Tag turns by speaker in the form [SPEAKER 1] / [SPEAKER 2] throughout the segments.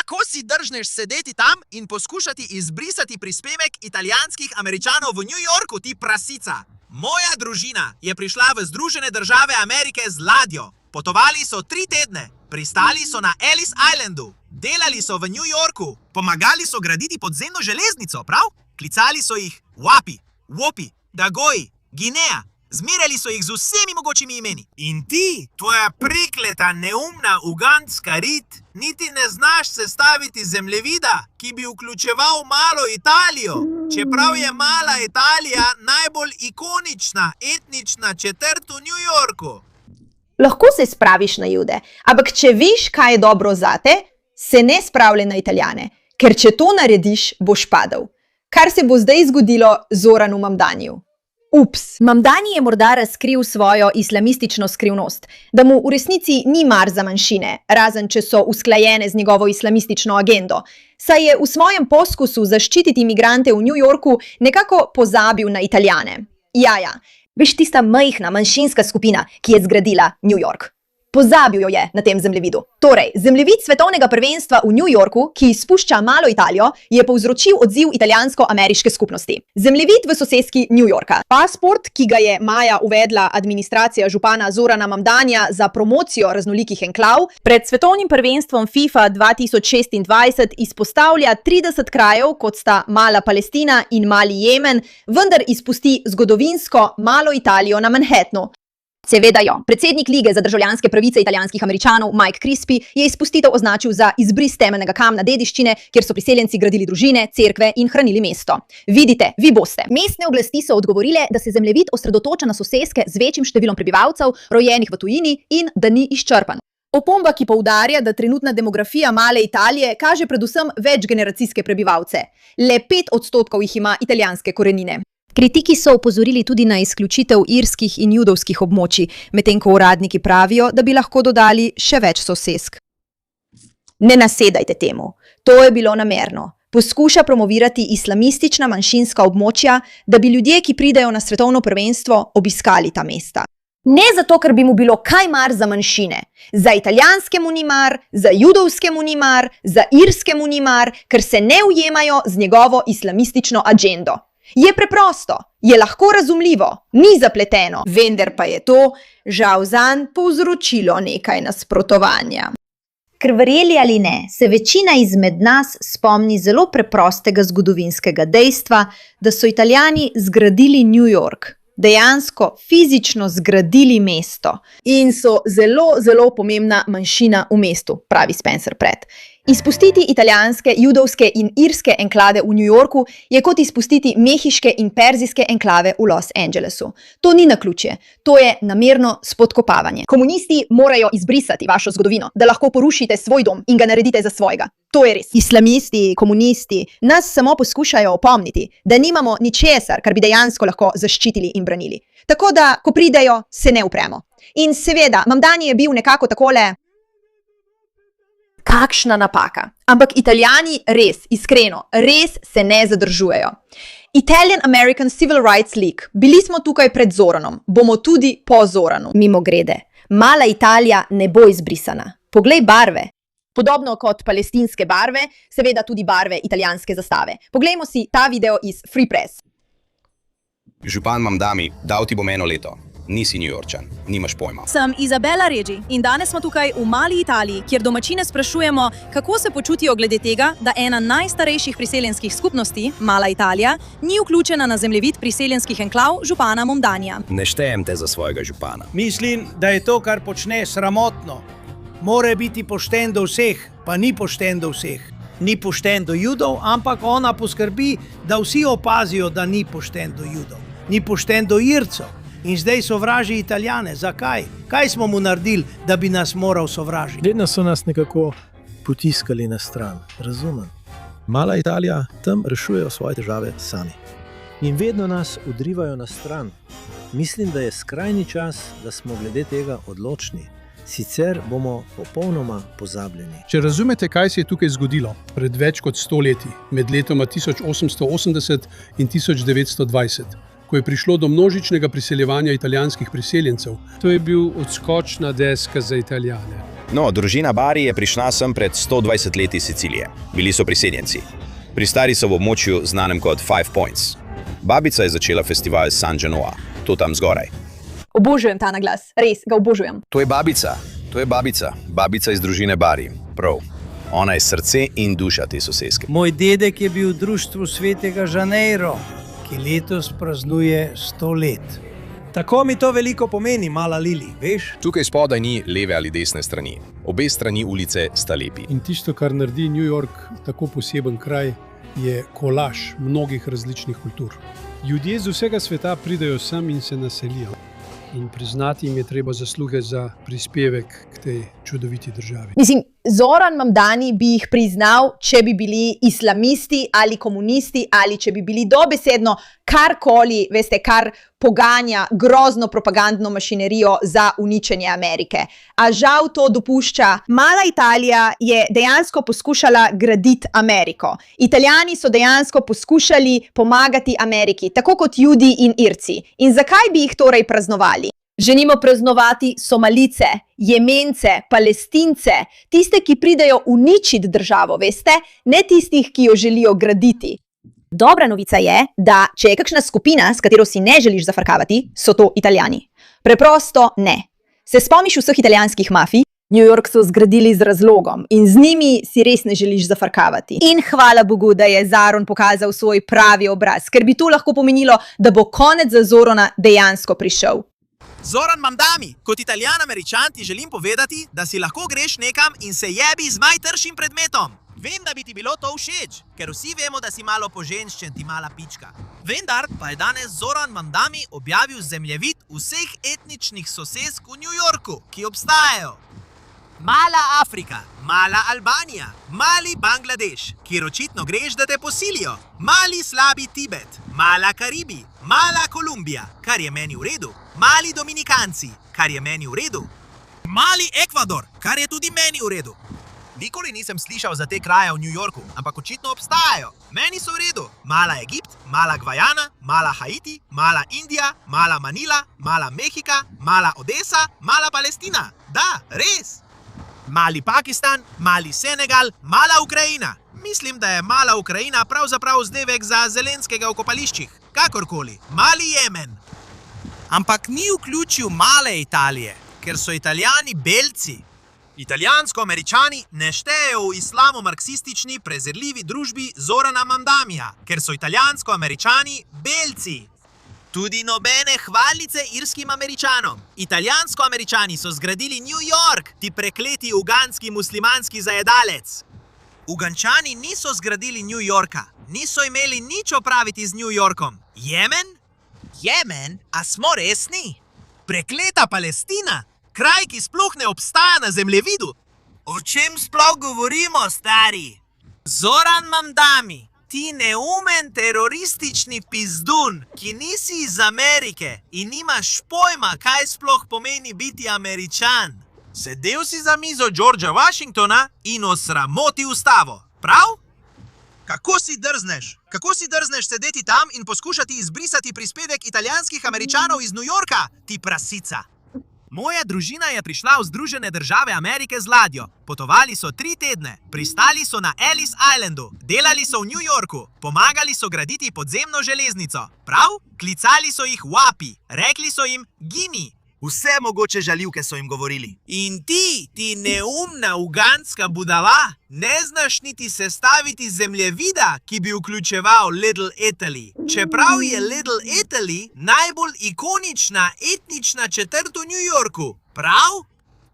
[SPEAKER 1] Lahko si drzneš sedeti tam in poskušati izbrisati prispevek italijanskih Američanov v New Yorku, ti prasica. Moja družina je prišla v Združene države Amerike z ladjo. Potovali so 3 tedne, pristali so na Ellis Islandu, delali so v New Yorku, pomagali so graditi podzemno železnico, prav? Klicali so jih Wapi, Wopi, Dagoji, Gineja. Zmerjali so jih z vsemi mogočimi imeni. In ti, tvoja prikleta, neumna ugandska rit, niti ne znaš sestaviti zemljevida, ki bi vključeval malo Italijo, čeprav je mala Italija najbolj ikonična etnična četrt v New Yorku.
[SPEAKER 2] Lahko se spraviš na Jude, ampak če veš, kaj je dobro zate, se ne spravljaj na Italijane, ker če to narediš, boš padel. Kar se bo zdaj zgodilo Zoranu Mamdaniju. Ups, Mamdani je morda razkril svojo islamistično skrivnost, da mu v resnici ni mar za manjšine, razen če so usklajene z njegovo islamistično agendo, saj je v svojem poskusu zaščititi migrante v New Yorku nekako pozabil na Italijane. Ja, veš tista majhna manjšinska skupina, ki je zgradila New York. Pozabil jo je na tem zemljevidu. Torej, zemljevid svetovnega prvenstva v New Yorku, ki spušča malo Italijo, je povzročil odziv italijansko-ameriške skupnosti. Zemljevid v soseski New Yorka. Pasport, ki ga je maja uvedla administracija župana Zorana Mamdanija za promocijo raznolikih enklav, pred svetovnim prvenstvom FIFA 2026 izpostavlja 30 krajev, kot sta mala Palestina in mali Jemen, vendar izpusti zgodovinsko malo Italijo na Manhattnu. Seveda jo. Predsednik Lige za državljanske pravice italijanskih Američanov Mike Crispi je izpustitev označil za izbris temeljnega kamna dediščine, kjer so priseljenci gradili družine, cerkve in hranili mesto. Vidite, vi boste. Mestne oblasti so odgovorile, da se zemljevid osredotoča na soseske z večjim številom prebivalcev, rojenih v tujini in da ni izčrpan. Opomba, ki poudarja, da trenutna demografija male Italije kaže predvsem večgeneracijske prebivalce. Le 5% jih ima italijanske korenine. Kritiki so opozorili tudi na izključitev irskih in judovskih območij, medtem ko uradniki pravijo, da bi lahko dodali še več sosesk. Ne nasedajte temu. To je bilo namerno. Poskuša promovirati islamistična manjšinska območja, da bi ljudje, ki pridejo na svetovno prvenstvo, obiskali ta mesta. Ne zato, ker bi mu bilo kaj mar za manjšine. Za italijanskemu ni mar, za judovskemu ni mar, za irskemu ni mar, ker se ne ujemajo z njegovo islamistično agendo. Je preprosto, je lahko razumljivo, ni zapleteno, vendar pa je to, žal zanj, povzročilo nekaj nasprotovanja. Ker verjeli ali ne, se večina izmed nas spomni zelo preprostega zgodovinskega dejstva, da so Italijani zgradili New York, dejansko fizično zgradili mesto in so zelo pomembna manjšina v mestu, pravi Spencer Pratt. Izpustiti italijanske, judovske in irske enklave v New Yorku je kot izpustiti mehiške in perzijske enklave v Los Angelesu. To ni naključje, to je namerno spodkopavanje. Komunisti morajo izbrisati vašo zgodovino, da lahko porušite svoj dom in ga naredite za svojega. To je res. Islamisti, komunisti nas samo poskušajo opomniti, da nimamo ničesar, kar bi dejansko lahko zaščitili in branili. Tako da, ko pridejo, se ne upremo. In seveda, Mamdani je bil nekako takole... Kakšna napaka. Ampak Italijani res, iskreno, res se ne zadržujejo. Italian American Civil Rights League. Bili smo tukaj pred Zoranom. Bomo tudi po Zoranu. Mimogrede, mala Italija ne bo izbrisana. Poglej barve. Podobno kot palestinske barve, seveda tudi barve italijanske zastave. Poglejmo si ta video iz Free Press.
[SPEAKER 3] Župan Mamdani, dal ti bom 1 leto. Nisi New Yorkčan, nimaš pojma.
[SPEAKER 4] Sem Izabela Reggi in danes smo tukaj v mali Italiji, kjer domačine sprašujemo, kako se počutijo glede tega, da ena najstarejših priseljenskih skupnosti, mala Italija, ni vključena na zemljevid priseljenskih enklav župana Mamdanija.
[SPEAKER 3] Ne štejem te za svojega župana.
[SPEAKER 5] Mislim, da je to, kar počne, sramotno. Mora biti pošten do vseh, pa ni pošten do vseh. Ni pošten do Judov, ampak ona poskrbi, da vsi opazijo, da ni pošten do Judov. Ni pošten do Ircev. In zdaj sovraži Italijane. Zakaj? Kaj smo mu naredili, da bi nas moral sovražiti?
[SPEAKER 6] Vedno so nas nekako potiskali na stran, razumem. Mala Italija, tam rešujejo svoje težave sami. In vedno nas odrivajo na stran. Mislim, da je skrajni čas, da smo glede tega odločni. Sicer bomo popolnoma pozabljeni.
[SPEAKER 7] Če razumete, kaj se je tukaj zgodilo pred več kot 100 leti, med letoma 1880 in 1920, ko je prišlo do množičnega priseljevanja italijanskih priseljencev.
[SPEAKER 8] To je bil odskočna deska za Italijane.
[SPEAKER 3] No, družina Bari je prišla sem pred 120 leti iz Sicilije. Bili so priseljenci. Pristali so v območju znanem kot Five Points. Babica je začela festival San Genoa, to tam zgoraj.
[SPEAKER 2] Obožujem ta naglas, res ga obožujem.
[SPEAKER 3] To je babica. Babica iz družine Bari. Prav. Ona je srce in duša te soseske.
[SPEAKER 5] Moj dedek je bil v društvu Svetega Žaneiro, ki letos praznuje 100 let. Tako mi to veliko pomeni, mala Lili, veš?
[SPEAKER 3] Tukaj spodaj ni leve ali desne strani. Obe strani ulice sta lepi.
[SPEAKER 7] In tisto, kar naredi New York tako poseben kraj, je kolaž mnogih različnih kultur. Ljudje z vsega sveta pridejo sem in se naselijo. In priznati jim je treba zasluge za prispevek k tej čudoviti državi.
[SPEAKER 2] Mislim, Zoran Mamdani bi jih priznal, če bi bili islamisti ali komunisti ali če bi bili dobesedno karkoli, veste, kar poganja grozno propagandno mašinerijo za uničenje Amerike. A žal to dopušča. Mala Italija je dejansko poskušala graditi Ameriko. Italijani so dejansko poskušali pomagati Ameriki, tako kot Judi in Irci. In zakaj bi jih torej praznovali? Želimo praznovati Somalice, Jemence, Palestince, tiste, ki pridejo uničiti državo, veste, ne tistih, ki jo želijo graditi. Dobra novica je, da če je kakšna skupina, s katero si ne želiš zafrkavati, so to Italijani. Preprosto ne. Se spomniš vseh italijanskih mafij? New York so zgradili z razlogom in z njimi si res ne želiš zafrkavati. In hvala Bogu, da je Zaron pokazal svoj pravi obraz, ker bi to lahko pomenilo, da bo konec za Zorona dejansko prišel.
[SPEAKER 1] Zoran Mamdani, kot Italijan-Američan ti želim povedati, da si lahko greš nekam in se jebi z najtršim predmetom. Vem, da bi ti bilo to všeč, ker vsi vemo, da si malo poženščen, ti mala pička. Vendar pa je danes Zoran Mamdani objavil zemljevid vseh etničnih sosesk v New Yorku, ki obstajajo. Mala Afrika, mala Albanija, mali Bangladeš, kjer očitno greš, da te posilijo, mali slabi Tibet, mala Karibi, mala Kolumbija, kar je meni v redu, mali Dominikanci, kar je meni v redu, mali Ekvador, kar je tudi meni v redu. Nikoli nisem slišal za te kraje v New Yorku, ampak očitno obstajajo. Meni so v redu. Mala Egipt, mala Gvajana, mala Haiti, mala Indija, mala Manila, mala Mehika, mala Odesa, mala Palestina. Da, res. Mali Pakistan, mali Senegal, mala Ukrajina. Mislim, da je mala Ukrajina pravzaprav zdevek za Zelenskega v kopališčih. Kakorkoli, mali Jemen. Ampak ni vključil male Italije, ker so Italijani belci. Italijansko-Američani ne štejejo v islamo-marksistični prezirljivi družbi Zorana Mamdamija, ker so Italijansko-Američani belci. Tudi nobene hvalice irskim Američanom. Italijansko-Američani so zgradili New York, ti prekleti ugandski muslimanski zajedalec. Ugančani niso zgradili New Yorka, niso imeli nič opraviti z New Yorkom. Jemen? Jemen? A smo resni? Prekleta Palestina? Kraj, ki sploh ne obstaja na zemljevidu. O čem sploh govorimo, stari? Zoran Mamdani, ti neumen teroristični pizdun, ki nisi iz Amerike in nimaš pojma, kaj sploh pomeni biti Američan. Sedel si za mizo Georgea Washingtona in osramoti ustavo, prav? Kako si drzneš? Kako si drzneš sedeti tam in poskušati izbrisati prispevek italijanskih Američanov iz New Yorka, ti prasica? Moja družina je prišla v Združene države Amerike z ladjo. Potovali so 3 tedne, pristali so na Ellis Islandu, delali so v New Yorku, pomagali so graditi podzemno železnico. Prav? Klicali so jih Wapi, rekli so jim Gimi. Vse mogoče žaljivke so jim govorili. In ti neumna ugandska budala, ne znaš niti sestaviti zemljevida, ki bi vključeval Little Italy. Čeprav je Little Italy najbolj ikonična etnična četrt v New Yorku. Prav?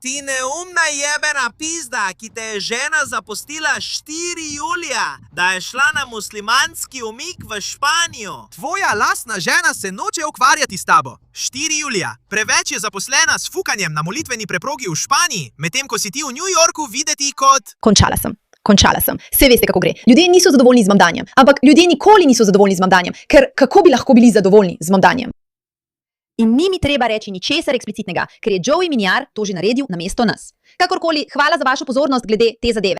[SPEAKER 1] Ti neumna jebena pizda, ki te je žena zapustila 4 julija, da je šla na muslimanski umik v Španijo. Tvoja lastna žena se noče ukvarjati s tabo. 4 julija. Preveč je zaposlena s fukanjem na molitveni preprogi v Španiji, medtem ko si ti v New Yorku videti kot...
[SPEAKER 2] Končala sem. Saj veste, kako gre. Ljudje niso zadovoljni z Mamdanijem, ampak ljudje nikoli niso zadovoljni z Mamdanijem, ker kako bi lahko bili zadovoljni z Mamdanijem? In ni mi treba reči ničesar eksplicitnega, ker je Joey Miniar to že naredil namesto nas. Kakorkoli, hvala za vašo pozornost glede te zadeve.